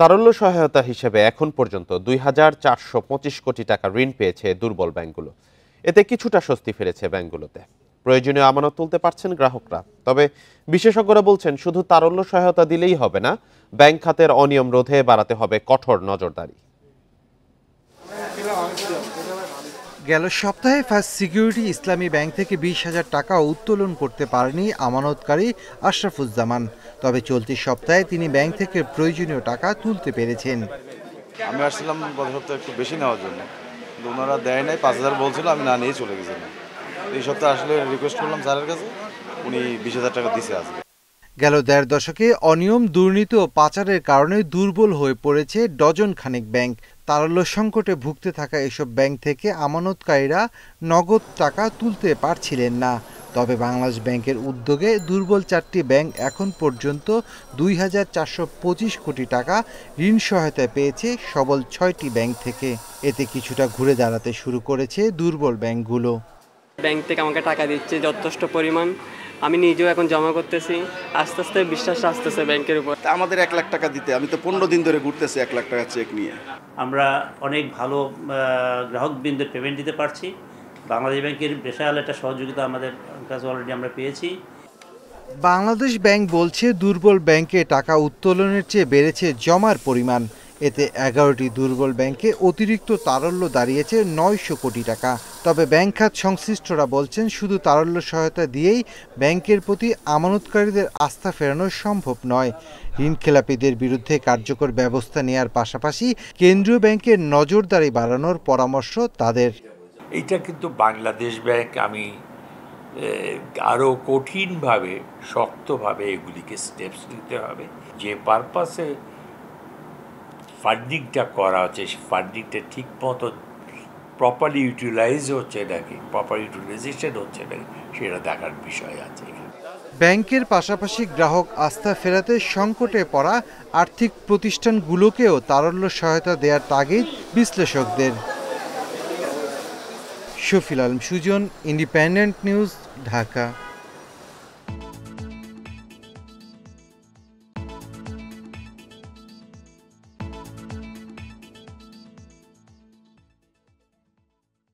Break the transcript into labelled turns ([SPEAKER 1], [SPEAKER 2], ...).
[SPEAKER 1] তারল্য সহায়তা হিসেবে এখন পর্যন্ত ২,৪২৫ কোটি টাকা ঋণ পেয়েছে দুর্বল ব্যাংকগুলো। এতে কিছুটা স্বস্তি ফিরেছে ব্যাংকগুলোতে। প্রয়োজনীয় আমানত তুলতে পারছেন গ্রাহকরা। তবে বিশেষজ্ঞরা বলছেন, শুধু তারল্য সহায়তা দিলেই হবে না, ব্যাংক খাতের অনিয়ম রোধে বাড়াতে হবে কঠোর নজরদারি।
[SPEAKER 2] গেল সপ্তাহে ফার্স্ট সিকিউরিটি ইসলামী ব্যাংক থেকে ২০,০০০ টাকা উত্তোলন করতে পারেনি আমানতকারী আশরাফুজ্জামান। তবে চলতি সপ্তাহে তিনি ব্যাংক থেকে প্রয়োজনীয় টাকা তুলতে পেরেছেন।
[SPEAKER 3] আমি আসছিলাম গত সপ্তাহে একটু বেশি নেওয়ার জন্য, কিন্তু ওনারা দেয় নাই, ৫,০০০ বলছিল, আমি না নিয়ে চলে গেছিলাম। এই সপ্তাহে আসলে রিকোয়েস্ট করলাম স্যারের কাছে, উনি ২০,০০০ টাকা দিছে আজকে।
[SPEAKER 2] গেল দেড় দশকে অনিয়ম, দুর্নীতি ও পাচারের কারণে দুর্বল হয়ে পড়েছে ডজন খানেক ব্যাংক। তারল্য সংকটে ভুগতে থাকা এসব ব্যাংক থেকে আমানতকারীরা নগদ টাকা তুলতে পারছিলেন না। তবে বাংলাদেশ ব্যাংকের উদ্যোগে দুর্বল ৪টি ব্যাংক এখন পর্যন্ত ২,৪২৫ কোটি টাকা ঋণ সহায়তা পেয়েছে সবল ৬টি ব্যাংক থেকে। এতে কিছুটা ঘুরে দাঁড়াতে শুরু করেছে দুর্বল ব্যাংকগুলো।
[SPEAKER 4] ব্যাংক থেকে আমাকে টাকা দিচ্ছে যথেষ্ট পরিমাণ, আমি নিজেও এখন জমা করতেছি। আস্তে আস্তে বিশ্বাস আসতেছে ব্যাংকের উপর।
[SPEAKER 5] আমাদের ১ লাখ টাকা দিতে আমি তো ১৫ দিন ধরে ঘুরতেছি ১ লাখ টাকা চেক নিয়ে।
[SPEAKER 6] আমরা অনেক ভালো গ্রাহকবৃন্দের পেমেন্ট দিতে পারছি। বাংলাদেশ ব্যাংকের বিশাল একটা সহযোগিতা আমাদের কাছে অলরেডি আমরা পেয়েছি।
[SPEAKER 2] বাংলাদেশ ব্যাংক বলছে, দুর্বল ব্যাংকে টাকা উত্তোলনের চেয়ে বেড়েছে জমার পরিমাণ। এতে ১১টি দুর্বল ব্যাংকে অতিরিক্ত তারল্য দাঁড়িয়েছে ৯০০ কোটি টাকা। তবে ব্যাংক খাত সংশ্লিষ্টরা বলছেন, শুধু তারল্য সহায়তা দিয়েই ব্যাংকের প্রতি আমানতকারীদের আস্থা ফেরানো সম্ভব নয়। ঋণখেলাপিদের বিরুদ্ধে কার্যকর ব্যবস্থা নেওয়ার পাশাপাশি কেন্দ্রীয় ব্যাংকের নজরদারি বাড়ানোর পরামর্শ তাদের।
[SPEAKER 7] এইটা কিন্তু বাংলাদেশ ব্যাংক আমি আরও কঠিনভাবে, শক্তভাবে এগুলিকে স্টেপস নিতে হবে। যে পারপাসে ফান্ডিংটা করা হচ্ছে, সেই ফান্ডিংটা ঠিক মতো প্রপারলি ইউটিলাইজ হচ্ছে নাকি, প্রপার ইউটিলাইজেশন হচ্ছে নাকি, সেটা দেখার বিষয় আছে।
[SPEAKER 2] ব্যাংকের পাশাপাশি গ্রাহক আস্থা ফেরাতে সংকটে পড়া আর্থিক প্রতিষ্ঠানগুলোকেও তারল্য সহায়তা দেওয়ার তাগিদ বিশ্লেষকদের। Shafil Alam Sujan, independent news, Dhaka.